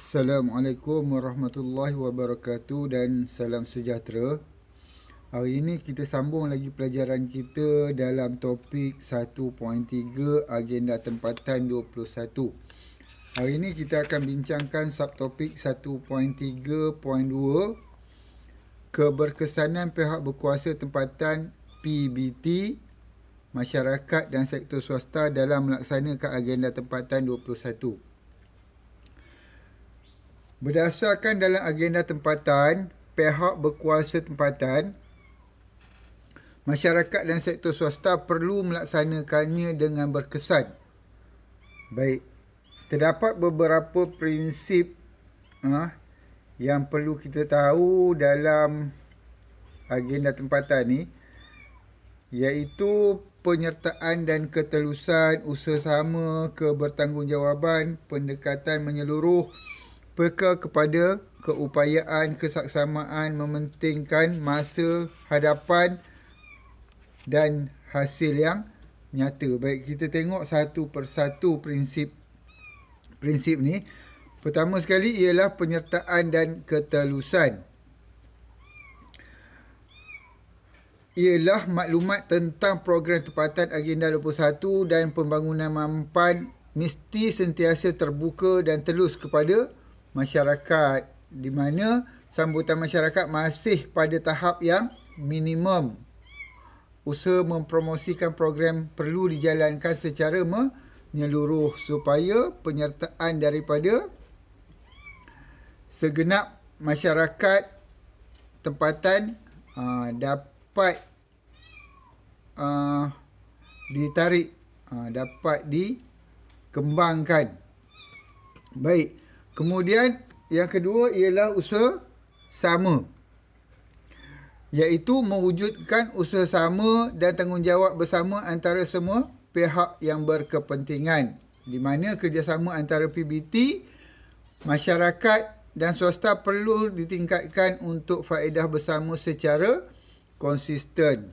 Assalamualaikum warahmatullahi wabarakatuh dan salam sejahtera. Hari ini kita sambung lagi pelajaran kita dalam topik 1.3 agenda tempatan 21. Hari ini kita akan bincangkan subtopik 1.3.2 keberkesanan pihak berkuasa tempatan PBT, masyarakat dan sektor swasta dalam melaksanakan agenda tempatan 21. Berdasarkan dalam agenda tempatan, pihak berkuasa tempatan, masyarakat dan sektor swasta perlu melaksanakannya dengan berkesan. Baik, terdapat beberapa prinsip yang perlu kita tahu dalam agenda tempatan ni, iaitu penyertaan dan ketelusan, usaha sama, kebertanggungjawab, pendekatan menyeluruh, peka kepada keupayaan, kesaksamaan, mementingkan masa hadapan dan hasil yang nyata. Baik, kita tengok satu persatu prinsip ni. Pertama sekali ialah penyertaan dan ketelusan. Ialah maklumat tentang program tempatan agenda 21 dan pembangunan mampan mesti sentiasa terbuka dan telus kepada masyarakat, di mana sambutan masyarakat masih pada tahap yang minimum. Usaha mempromosikan program perlu dijalankan secara menyeluruh supaya penyertaan daripada segenap masyarakat tempatan dapat ditarik, dapat dikembangkan. Baik, kemudian yang kedua ialah usaha sama, iaitu mewujudkan usaha sama dan tanggungjawab bersama antara semua pihak yang berkepentingan, di mana kerjasama antara PBT, masyarakat dan swasta perlu ditingkatkan untuk faedah bersama secara konsisten.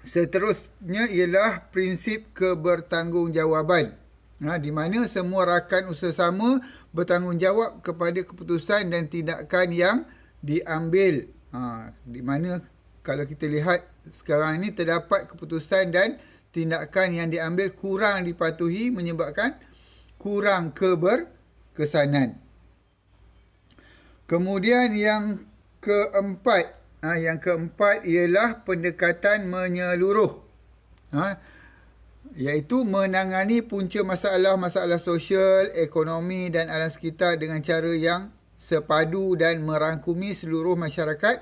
Seterusnya ialah prinsip kebertanggungjawaban, di mana semua rakan usaha sama bertanggungjawab kepada keputusan dan tindakan yang diambil. Di mana kalau kita lihat sekarang ini terdapat keputusan dan tindakan yang diambil kurang dipatuhi, menyebabkan kurang keberkesanan. Kemudian yang keempat ialah pendekatan menyeluruh, iaitu menangani punca masalah-masalah sosial, ekonomi dan alam sekitar dengan cara yang sepadu dan merangkumi seluruh masyarakat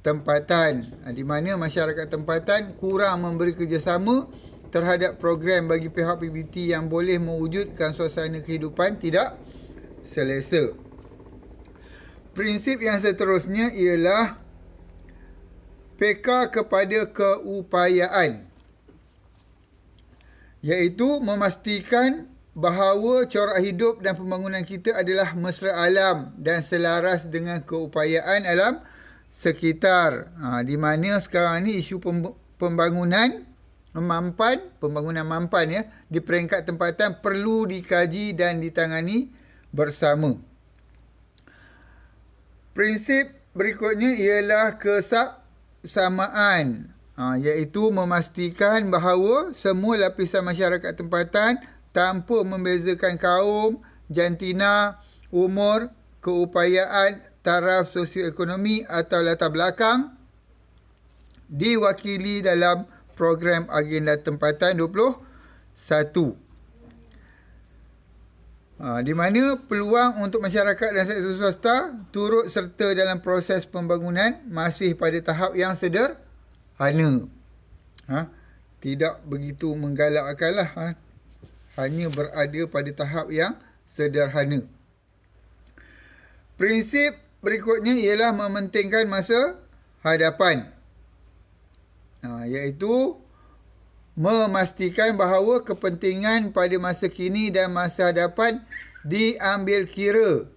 tempatan, di mana masyarakat tempatan kurang memberi kerjasama terhadap program bagi pihak PBT yang boleh mewujudkan suasana kehidupan tidak selesa. Prinsip yang seterusnya ialah peka kepada keupayaan, iaitu memastikan bahawa corak hidup dan pembangunan kita adalah mesra alam dan selaras dengan keupayaan alam sekitar. Di mana sekarang ni isu pembangunan mampan di peringkat tempatan perlu dikaji dan ditangani bersama. Prinsip berikutnya ialah kesamaan, iaitu memastikan bahawa semua lapisan masyarakat tempatan tanpa membezakan kaum, jantina, umur, keupayaan, taraf sosioekonomi atau latar belakang diwakili dalam program agenda tempatan 21. Di mana peluang untuk masyarakat dan sektor swasta turut serta dalam proses pembangunan masih pada tahap yang sederhana. Tidak begitu menggalakkanlah, hanya berada pada tahap yang sederhana. Prinsip berikutnya ialah mementingkan masa hadapan, iaitu memastikan bahawa kepentingan pada masa kini dan masa hadapan diambil kira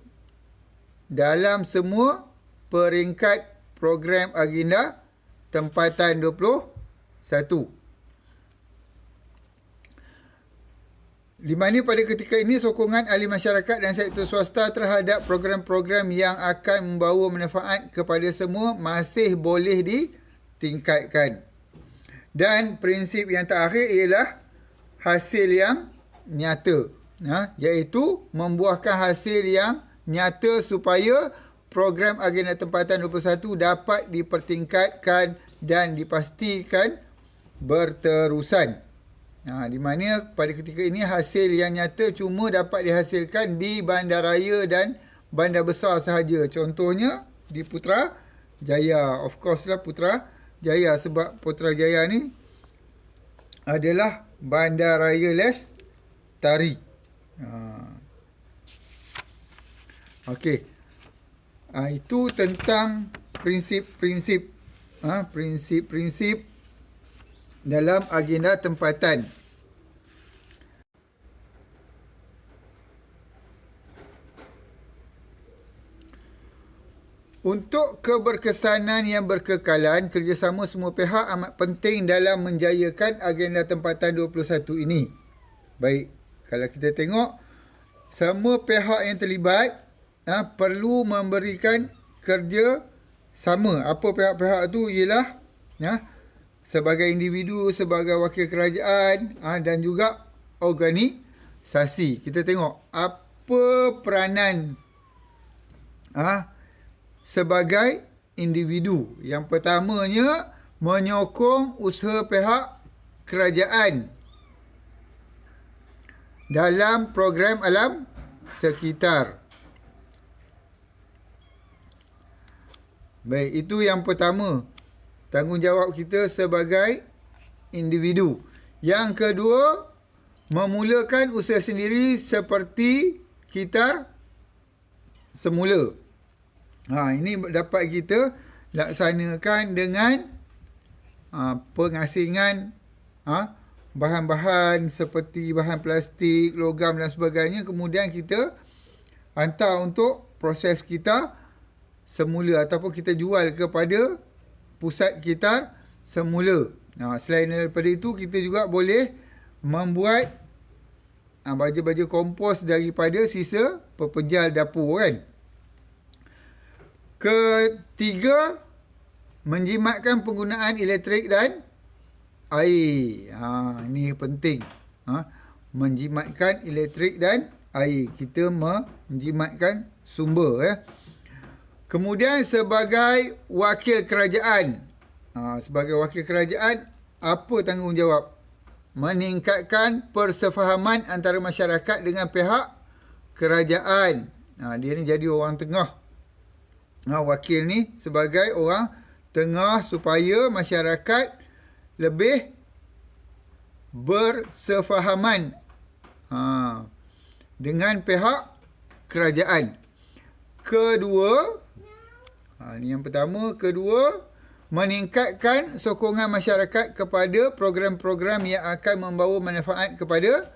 dalam semua peringkat program agenda tempatan 21. Di mana pada ketika ini sokongan ahli masyarakat dan sektor swasta terhadap program-program yang akan membawa manfaat kepada semua masih boleh ditingkatkan. Dan prinsip yang terakhir ialah hasil yang nyata, iaitu membuahkan hasil yang nyata supaya program agenda tempatan 21 dapat dipertingkatkan dan dipastikan berterusan. Di mana pada ketika ini hasil yang nyata cuma dapat dihasilkan di bandaraya dan bandar besar sahaja. Contohnya di Putrajaya. Of course lah Putrajaya, sebab Putrajaya ni adalah bandaraya lestari. Okey. Itu tentang prinsip-prinsip dalam agenda tempatan. Untuk keberkesanan yang berkekalan, kerjasama semua pihak amat penting dalam menjayakan agenda tempatan 21 ini. Baik, kalau kita tengok, semua pihak yang terlibat perlu memberikan kerja sama. Apa pihak-pihak tu ialah sebagai individu, sebagai wakil kerajaan dan juga organisasi. Kita tengok apa peranan sebagai individu. Yang pertamanya, menyokong usaha pihak kerajaan dalam program alam sekitar. Baik, itu yang pertama, tanggungjawab kita sebagai individu. Yang kedua, memulakan usaha sendiri seperti kitar semula. Ini dapat kita laksanakan dengan pengasingan bahan-bahan seperti bahan plastik, logam dan sebagainya. Kemudian kita hantar untuk proses kita semula ataupun kita jual kepada pusat kitar semula. Selain daripada itu, kita juga boleh membuat baja-baja kompos daripada sisa pepejal dapur kan. Ketiga, menjimatkan penggunaan elektrik dan air. Ini penting. Menjimatkan elektrik dan air. Kita menjimatkan sumber. Kemudian sebagai wakil kerajaan. Sebagai wakil kerajaan, apa tanggungjawab? Meningkatkan persefahaman antara masyarakat dengan pihak kerajaan. Dia ni jadi orang tengah. Wakil ni sebagai orang tengah supaya masyarakat lebih bersefahaman dengan pihak kerajaan. Kedua, ini yang pertama. Kedua, meningkatkan sokongan masyarakat kepada program-program yang akan membawa manfaat kepada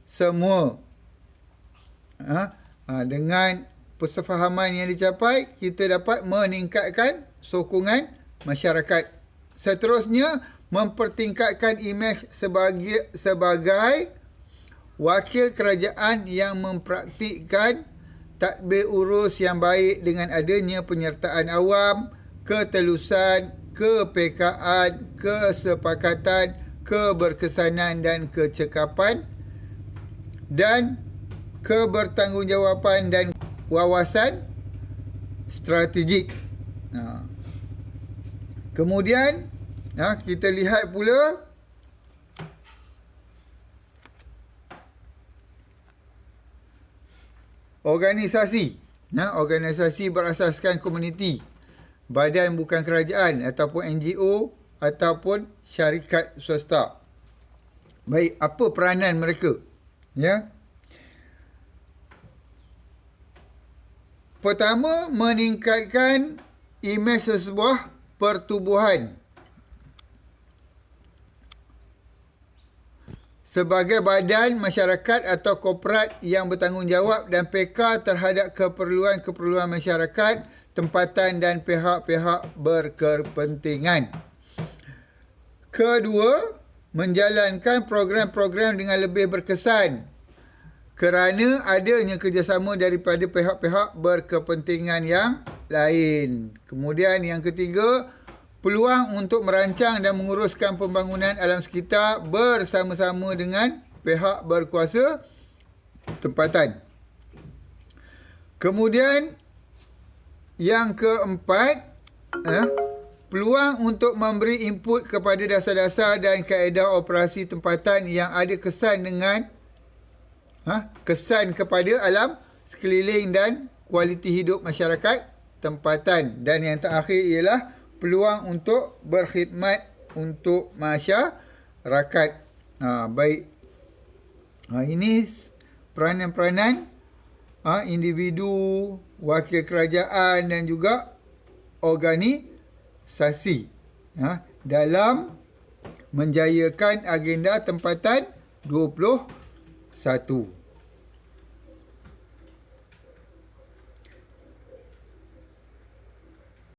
semua. Dengan persefahaman yang dicapai, kita dapat meningkatkan sokongan masyarakat. Seterusnya, mempertingkatkan imej sebagai wakil kerajaan yang mempraktikkan tadbir urus yang baik dengan adanya penyertaan awam, ketelusan, kepekaan, kesepakatan, keberkesanan dan kecekapan, dan kebertanggungjawaban dan wawasan strategik. Kemudian kita lihat pula organisasi. Organisasi berasaskan komuniti, badan bukan kerajaan ataupun NGO ataupun syarikat swasta. Baik, apa peranan mereka? Pertama, meningkatkan imej sesebuah pertubuhan sebagai badan masyarakat atau korporat yang bertanggungjawab dan peka terhadap keperluan-keperluan masyarakat, tempatan dan pihak-pihak berkepentingan. Kedua, menjalankan program-program dengan lebih berkesan kerana adanya kerjasama daripada pihak-pihak berkepentingan yang lain. Kemudian yang ketiga, peluang untuk merancang dan menguruskan pembangunan alam sekitar bersama-sama dengan pihak berkuasa tempatan. Kemudian yang keempat, peluang untuk memberi input kepada dasar-dasar dan kaedah operasi tempatan yang ada kesan dengan kesan kepada alam sekeliling dan kualiti hidup masyarakat tempatan. Dan yang terakhir ialah peluang untuk berkhidmat untuk masyarakat. Baik. Ini peranan-peranan individu, wakil kerajaan dan juga organisasi dalam menjayakan agenda tempatan 21.